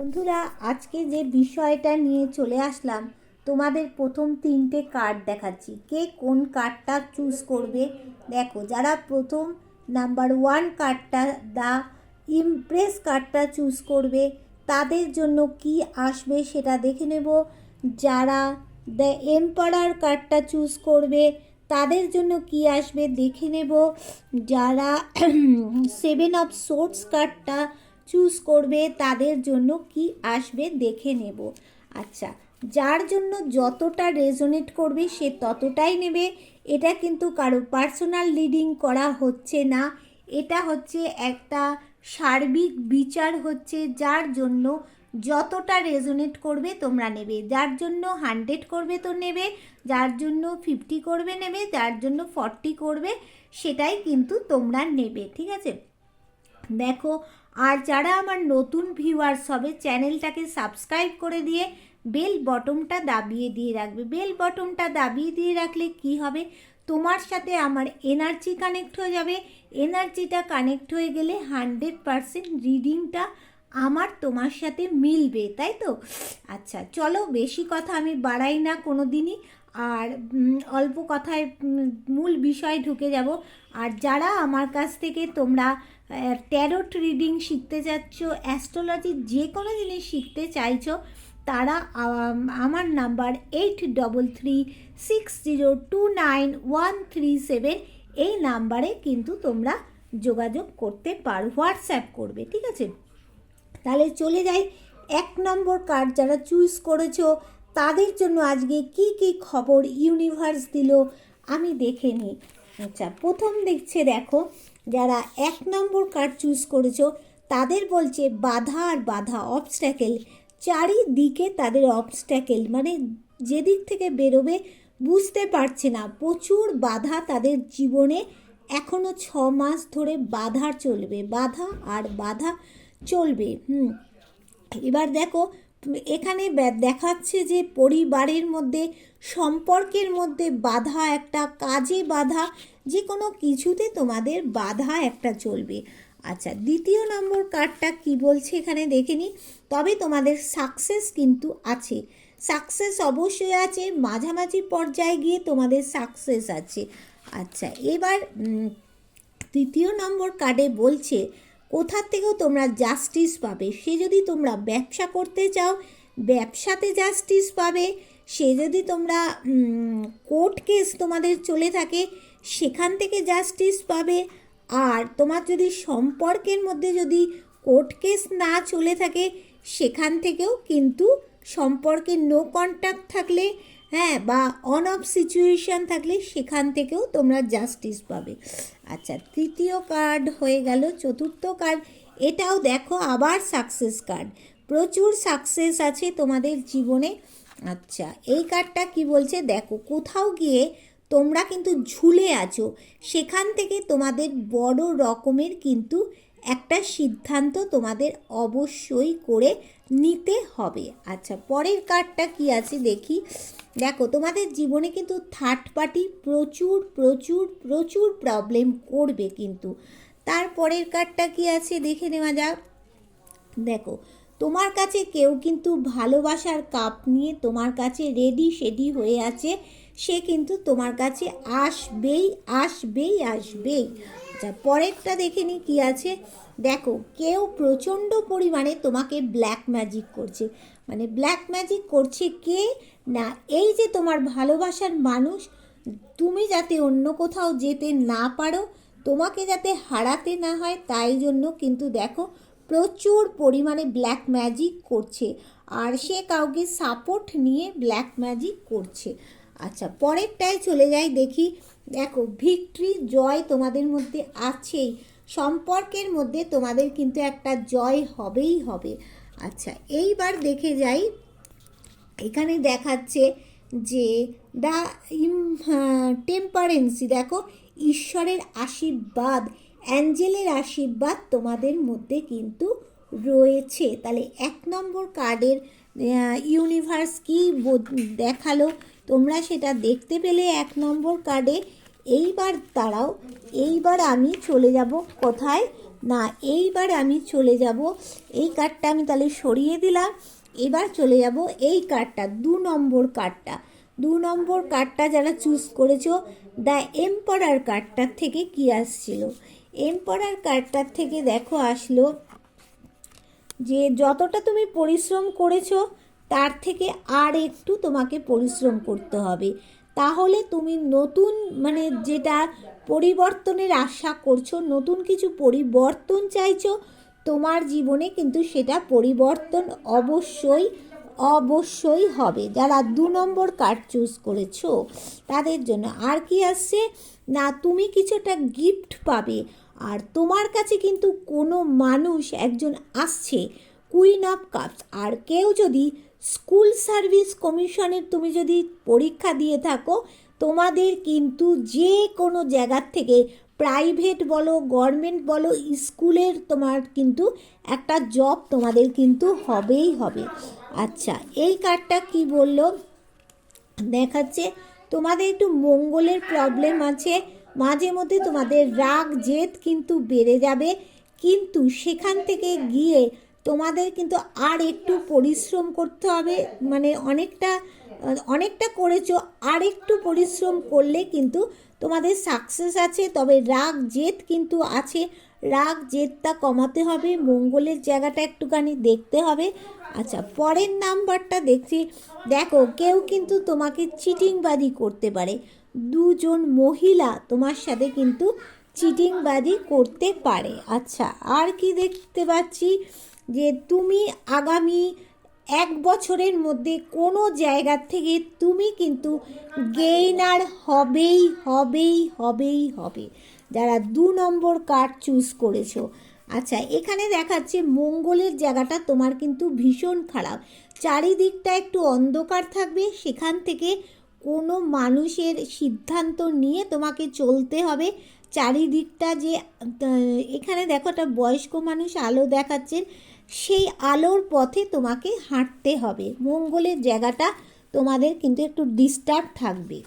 বন্ধুরা, আজকে যে বিষয়টা নিয়ে চলে আসলাম, তোমাদের প্রথম 3টে কার্ড দেখাচ্ছি। কে কোন কার্ডটা চুজ করবে দেখো। যারা প্রথম নাম্বার 1 কার্ডটা দ্য ইমপ্রেস কার্ডটা চুজ করবে তাদের জন্য কি আসবে সেটা দেখে নেব। যারা দ্য এম্পারার কার্ডটা চুজ করবে তাদের জন্য কি আসবে দেখে নেব। যারা 7 অফ সোর্ডস কার্ডটা চুজ করবে তাদের জন্য কি আসবে দেখে নেব। আচ্ছা, যার জন্য যতটা রেজোনেট করবে সে ততটাই নেবে। এটা কিন্তু কারো পার্সোনাল রিডিং করা হচ্ছে না, এটা হচ্ছে একটা সার্বিক বিচার হচ্ছে। যার জন্য যতটা রেজোনেট করবে তোমরা নেবে, যার জন্য 100 করবে তো নেবে, যার জন্য 50 করবে নেবে, যার জন্য 40 করবে সেটাই কিন্তু তোমরা নেবে, ঠিক আছে। দেখো, আর যারা আমার নতুন ভিউয়ার্স হবে চ্যানেলটাকে সাবস্ক্রাইব করে দিয়ে বেল বটনটা দাবিয়ে দিয়ে রাখবে। বেল বটনটা দাবিয়ে দিয়ে রাখলে কি হবে, তোমার সাথে আমার এনার্জি কানেক্ট হয়ে যাবে। এনার্জিটা কানেক্ট হয়ে গেলে 100% রিডিংটা আমার তোমার সাথে মিলবে, তাই তো। আচ্ছা চলো, বেশি কথা আমি বাড়াই না কোনো দিনই, আর অল্প কথায় মূল বিষয় ঢুকে যাব। আর যারা আমার কাছ থেকে তোমরা ট্যারোট রিডিং শিখতে চাচ্ছ, অ্যাস্ট্রোলজির যে কোনো জিনিস শিখতে চাইছো, তারা আমার নাম্বার 833360299137 এই নাম্বারে কিন্তু তোমরা যোগাযোগ করতে পারো, হোয়াটসঅ্যাপ করবে, ঠিক আছে। তাহলে চলে যাই 1 নম্বর কার্ড যারা চুজ করেছো তাদের জন্য আজকে কি কি খবর ইউনিভার্স দিল আমি দেখে নিই। আচ্ছা, প্রথম দেখো, যারা 1 নম্বর কার্ড চুজ করেছো তাদের বলছে বাধা আর বাধা, অবস্ট্যাকেল চারিদিকে। তাদের অবস্ট্যাকেল মানে যেদিক থেকে বেরোবে বুঝতে পারছে না, প্রচুর বাধা তাদের জীবনে। এখনও 6 মাস ধরে বাধা চলবে, বাধা আর বাধা চলবে। এবার দেখো, এখানে দেখাচ্ছে যে পরিবারের মধ্যে, সম্পর্কের মধ্যে বাধা, একটা কাজে বাধা, যে কোনো কিছুতে তোমাদের বাধা একটা চলবে। আচ্ছা, 2 নম্বর কার্ডটা কি বলছে এখানে দেখে নিই। তবে তোমাদের সাকসেস কিন্তু আছে, সাকসেস অবশ্যই আছে, মাঝামাঝি পর্যায়ে গিয়ে তোমাদের সাকসেস আছে। আচ্ছা, এবার 3 নম্বর কার্ডে বলছে কোথার থেকেও তোমরা জাস্টিস পাবে। সে যদি তোমরা ব্যবসা করতে চাও ব্যবসাতে জাস্টিস পাবে, সে যদি তোমরা কোর্ট কেস তোমাদের চলে থাকে সেখান থেকে জাস্টিস পাবে, আর তোমার যদি সম্পর্কের মধ্যে যদি কোর্ট কেস না চলে থাকে সেখান থেকেও কিন্তু সম্পর্কে নো কন্ট্যাক্ট থাকলে, হ্যাঁ, বা অন অফ সিচুয়েশান থাকলে সেখান থেকেও তোমরা জাস্টিস পাবে। আচ্ছা, 3য় কার্ড হয়ে গেল। 4র্থ কার্ড, এটাও দেখো আবার সাকসেস কার্ড, প্রচুর সাকসেস আছে তোমাদের জীবনে। আচ্ছা, এই কার্ডটা কি বলছে দেখো, কোথাও গিয়ে তোমরা কিন্তু ঝুলে আছো, সেখান থেকে তোমাদের বড় রকমের কিন্তু একটা সিদ্ধান্ত তোমাদের অবশ্যই করে নিতে হবে। আচ্ছা, পরের কার্ডটা কি আছে দেখি। দেখো, তোমাদের জীবনে কিন্তু থার্ড পার্টি প্রচুর প্রচুর প্রচুর প্রবলেম করবে কিন্তু। তারপরের কার্ডটা কি আছে দেখে নেওয়া যাক। দেখো, তোমার কাছে কেউ কিন্তু ভালোবাসার কাপ নিয়ে তোমার কাছে রেডি সেডি হয়ে আছে, সে কিন্তু তোমার কাছে আসবেই আসবেই আসবেই। আচ্ছা, পরেরটা দেখে নি কি আছে। দেখো, কেউ প্রচণ্ড পরিমাণে তোমাকে ব্ল্যাক ম্যাজিক করছে। মানে ব্ল্যাক ম্যাজিক করছে কে না, এই যে তোমার ভালোবাসার মানুষ, তুমি যাতে অন্য কোথাও যেতে না পারো, তোমাকে যাতে হারাতে না হয়, তাই জন্য কিন্তু দেখো প্রচুর পরিমাণে ব্ল্যাক ম্যাজিক করছে, আর সে কাউকে সাপোর্ট নিয়ে ব্ল্যাক ম্যাজিক করছে। আচ্ছা, পরেরটায় চলে যাই দেখি। দেখো, ভিক্টরি, জয় তোমাদের মধ্যে আছেই, সম্পর্কের মধ্যে তোমাদের কিন্তু একটা জয় হবেই হবে। আচ্ছা, এইবার দেখে যাই, এখানে দেখাচ্ছে যে দ্য টেম্পারেন্সি। দেখো, ঈশ্বরের আশীর্বাদ, অ্যাঞ্জেলের আশীর্বাদ তোমাদের মধ্যে কিন্তু রয়েছে। তাহলে 1 নম্বর কার্ডের ইউনিভার্স কি দেখালো তোমরা সেটা দেখতে পেলে 1 নম্বর কার্ডে। এইবার দাঁড়াও, এইবার আমি চলে যাব কোথায়, না, এইবার আমি চলে যাব, এই কার্ডটা আমি তাহলে সরিয়ে দিলাম। এবার চলে যাব এই কার্ডটা, 2 নম্বর কার্ডটা। 2 নম্বর কার্ডটা যারা চুজ করেছো, দ্য এম্পারার কার্ডটার থেকে কি আসছিল? এম্পারার কার্ডটার থেকে দেখো আসলো যে যতটা তুমি পরিশ্রম করেছো তার থেকে আর একটু তোমাকে পরিশ্রম করতে হবে, তাহলে তুমি নতুন মানে যেটা পরিবর্তনের আশা করছো, নতুন কিছু পরিবর্তন চাইছো তোমার জীবনে, কিন্তু সেটা পরিবর্তন অবশ্যই অবশ্যই হবে। যারা 2 নম্বর কার্ড চুজ করেছো তাদের জন্য আর কি আসছে না, তুমি কিছুটা গিফট পাবে। আর তোমার কাছে কিন্তু কোনো মানুষ একজন আসছে, কুইন অফ কাপস। আর কেউ যদি স্কুল সার্ভিস কমিশনের তুমি যদি পরীক্ষা দিয়ে থাকো, তোমাদের কিন্তু যে কোনো জায়গার থেকে, প্রাইভেট বলো গভর্নমেন্ট বলো, স্কুলের তোমার কিন্তু একটা জব তোমাদের কিন্তু হবেই হবে। আচ্ছা, এই কার্ডটা কি বললো দেখাচ্ছে, তোমাদের একটু মঙ্গলের প্রবলেম আছে, মাঝে মধ্যে তোমাদের রাগ জেদ কিন্তু বেড়ে যাবে, কিন্তু সেখান থেকে গিয়ে তোমাদের কিন্তু আর একটু পরিশ্রম করতে হবে, মানে অনেকটা করেছো, আর একটু পরিশ্রম করলে কিন্তু তোমাদের সাকসেস আছে। তবে রাগ জেদ কিন্তু আছে, রাগ জেদটা কমাতে হবে, মঙ্গলের জায়গাটা একটুখানি দেখতে হবে। আচ্ছা, পরের নাম্বারটা দেখছি, দেখো কেউ কিন্তু তোমাকে চিটিংবাজি করতে পারে, 2 জন মহিলা তোমার সাথে কিন্তু চিটিংবাজি করতে পারে। আচ্ছা, আর কি দেখতে পাচ্ছি যে তুমি আগামী 1 বছরের মধ্যে কোনো জায়গার থেকে তুমি কিন্তু গেইনার হবেই হবেই হবেই হবে, যারা 2 নম্বর কার্ড চুজ করেছো। আচ্ছা, এখানে দেখাচ্ছে মঙ্গলের জায়গাটা তোমার কিন্তু ভীষণ খারাপ, চারিদিকটা একটু অন্ধকার থাকবে, সেখান থেকে কোনো মানুষের সিদ্ধান্ত নিয়ে তোমাকে চলতে হবে। চারিদিকটা যে এখানে দেখো একটা বয়স্ক মানুষ আলো দেখাচ্ছেন, সেই আলোর পথে তোমাকে হাঁটতে হবে। মঙ্গলের জায়গাটা তোমাদের কিন্তু একটু ডিস্টার্ব থাকবে।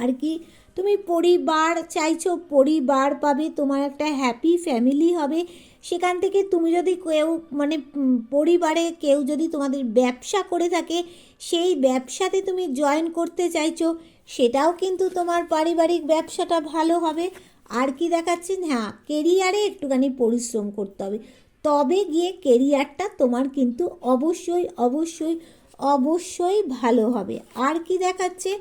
আর কি, তুমি পরিবার চাইছো, পরিবার পাবে, তোমার একটা হ্যাপি ফ্যামিলি হবে। সেখান থেকে তুমি যদি কেউ মানে পরিবারে কেউ যদি তোমাদের ব্যবসা করে থাকে, সেই ব্যবসাতে তুমি জয়েন করতে চাইছো, সেটাও কিন্তু তোমার পারিবারিক ব্যবসাটা ভালো হবে। আর কি দেখাচ্ছেন, হ্যাঁ কেরিয়ারে একটুখানি পরিশ্রম করতে হবে, তবে গিয়ে কেরিয়ারটা তোমার কিন্তু অবশ্যই অবশ্যই অবশ্যই ভালো হবে। আর কি দেখাচ্ছে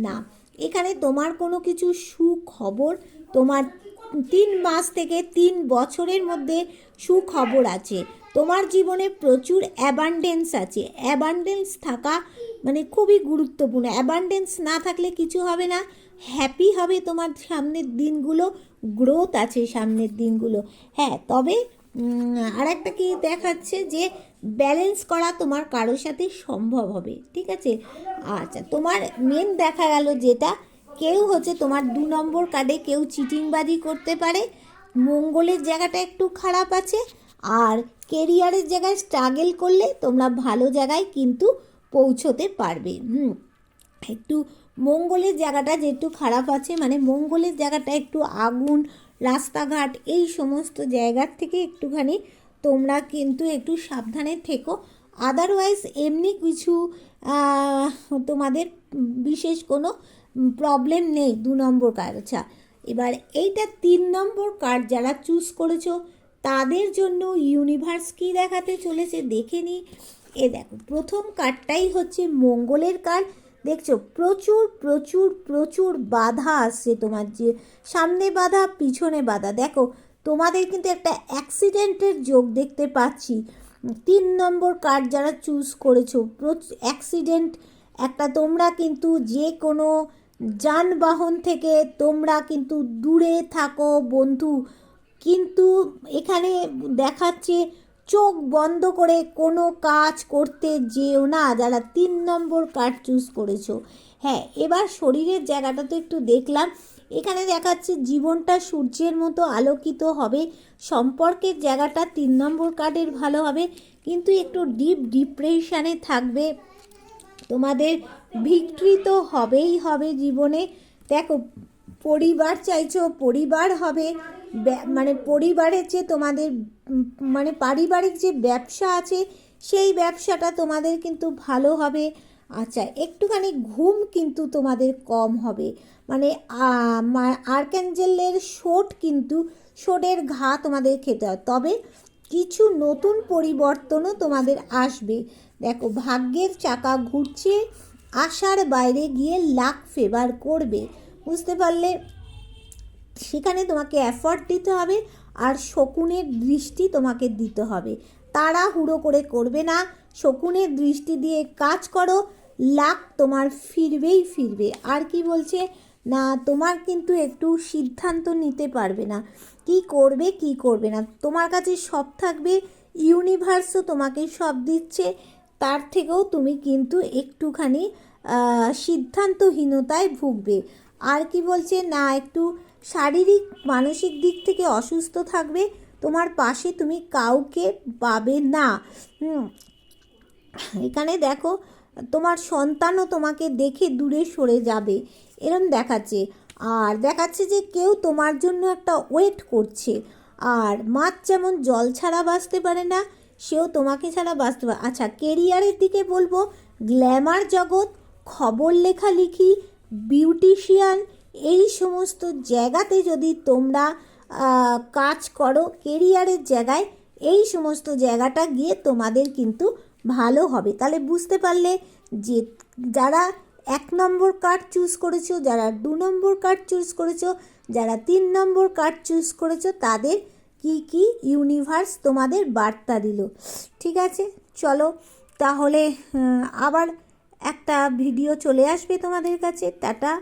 না, এখানে তোমার কোনো কিছু সুখবর, তোমার 3 মাস থেকে 3 বছরের মধ্যে সুখবর আছে, তোমার জীবনে প্রচুর অ্যাবান্ডেন্স আছে। অ্যাবান্ডেন্স থাকা মানে খুবই গুরুত্বপূর্ণ, অ্যাবান্ডেন্স না থাকলে কিছু হবে না। হ্যাপি হবে তোমার সামনের দিনগুলো, গ্রোথ আছে সামনের দিনগুলো। হ্যাঁ, তবে আর একটা কি দেখাচ্ছে যে ব্যালেন্স করা তোমার কারোর সাথে সম্ভব হবে, ঠিক আছে। আচ্ছা, তোমার মেন দেখা গেল যেটা, কেউ হচ্ছে তোমার 2 নম্বর কার্ডে কেউ চিটিংবাজি করতে পারে, মঙ্গলের জায়গাটা একটু খারাপ আছে, আর কেরিয়ারের জায়গায় স্ট্রাগল করলে তোমরা ভালো জায়গায় কিন্তু পৌঁছতে পারবে। একটু মঙ্গলের জায়গাটা যে একটু খারাপ আছে, মানে মঙ্গলের জায়গাটা একটু আগুন, রাস্তাঘাট, এই সমস্ত জায়গার থেকে একটুখানি তোমরা কিন্তু একটু সাবধানে থেকো। আদারওয়াইজ এমনি কিছু তোমাদের বিশেষ কোনো প্রবলেম নেই 2 নম্বর কার্ড। আচ্ছা, এবার এইটা 3 নম্বর কার্ড যারা চুজ করেছো তাদের জন্য ইউনিভার্স কী দেখাতে চলেছে দেখে নিই। এ দেখো, প্রথম কার্ডটাই হচ্ছে মঙ্গলের কার্ড। দেখছো প্রচুর প্রচুর প্রচুর বাধা আসছে তোমার, যে সামনে বাধা পিছনে বাধা। দেখো তোমাদের কিন্তু একটা অ্যাক্সিডেন্টের যোগ দেখতে পাচ্ছি। 3 নম্বর কার্ড যারা চুজ করেছো, অ্যাক্সিডেন্ট একটা, তোমরা কিন্তু যে কোনো যানবাহন থেকে তোমরা কিন্তু দূরে থাকো বন্ধু, কিন্তু এখানে দেখাচ্ছে চোখ বন্ধ করে কোনো কাজ করতে যেও না, যারা 3 নম্বর কার্ড চুজ করেছো। হ্যাঁ, এবার শরীরের জায়গাটা তো একটু দেখলাম, এখানে দেখাচ্ছে জীবনটা সূর্যের মতো আলোকিত হবে, সম্পর্কের জায়গাটা 3 নম্বর কার্ডের ভালো হবে, কিন্তু একটু ডিপ ডিপ্রেশনে থাকবে। তোমাদের ভিক্টরি তো হবেই হবে জীবনে। দেখো পরিবার চাইছো, পরিবার হবে, মানে পরিবারের যে তোমাদের মানে পারিবারিক যে ব্যবসা আছে সেই ব্যবসাটা তোমাদের কিন্তু ভালো হবে। আচ্ছা, একটুখানি ঘুম কিন্তু তোমাদের কম হবে, মানে আর্ক্যাঞ্জেলের শোটের ঘা তোমাদের খেতে হয়। তবে কিছু নতুন পরিবর্তনও তোমাদের আসবে। দেখো, ভাগ্যের চাকা ঘুরছে, আশার বাইরে গিয়ে লাক ফেভার করবে, বুঝতে পারলে? সেখানে তোমাকে এফর্ট দিতে হবে, আর শকুনের দৃষ্টি তোমাকে দিতে হবে। তাড়াহুড়ো করে করবে না, শকুনের দৃষ্টি দিয়ে কাজ করো, লাক তোমার ফিরবেই ফিরবে। আর কি বলছে না, তোমার কিন্তু একটু সিদ্ধান্ত নিতে পারবে না, কি করবে কি করবে না। তোমার কাছে সব থাকবে, ইউনিভার্সও তোমাকে সব দিচ্ছে, তার থেকেও তুমি কিন্তু একটুখানি সিদ্ধান্তহীনতায় ভুগবে। আর কি বলছে না, একটু শারীরিক মানসিক দিক থেকে অসুস্থ থাকবে, তোমার পাশে তুমি কাউকে পাবে না। এখানে দেখো, তোমার সন্তানও তোমাকে দেখে দূরে সরে যাবে, এরম দেখাচ্ছে। আর দেখাচ্ছে যে কেউ তোমার জন্য একটা ওয়েট করছে। আর মাছ যেমন জল ছাড়া বাঁচতে পারে না, সেও তোমাকে ছাড়া বাঁচতে পারে। আচ্ছা, কেরিয়ারের দিকে বলবো, গ্ল্যামার জগৎ, খবর লেখালেখি, বিউটিশিয়ান, এই সমস্ত জায়গাতে যদি তোমরা কাজ করো, কেরিয়ারের জায়গায়, এই সমস্ত জায়গাটা গিয়ে তোমাদের কিন্তু ভালো হবে। তাহলে বুঝতে পারলে যে যারা 1 নম্বর কার্ড চুজ করেছো, যারা 2 নম্বর কার্ড চুজ করেছো, যারা 3 নম্বর কার্ড চুজ করেছো, তাদের কি কি ইউনিভার্স তোমাদের বার্তা দিল। ঠিক আছে, চলো তাহলে আবার একটা ভিডিও চলে আসবে তোমাদের কাছে। টাটা।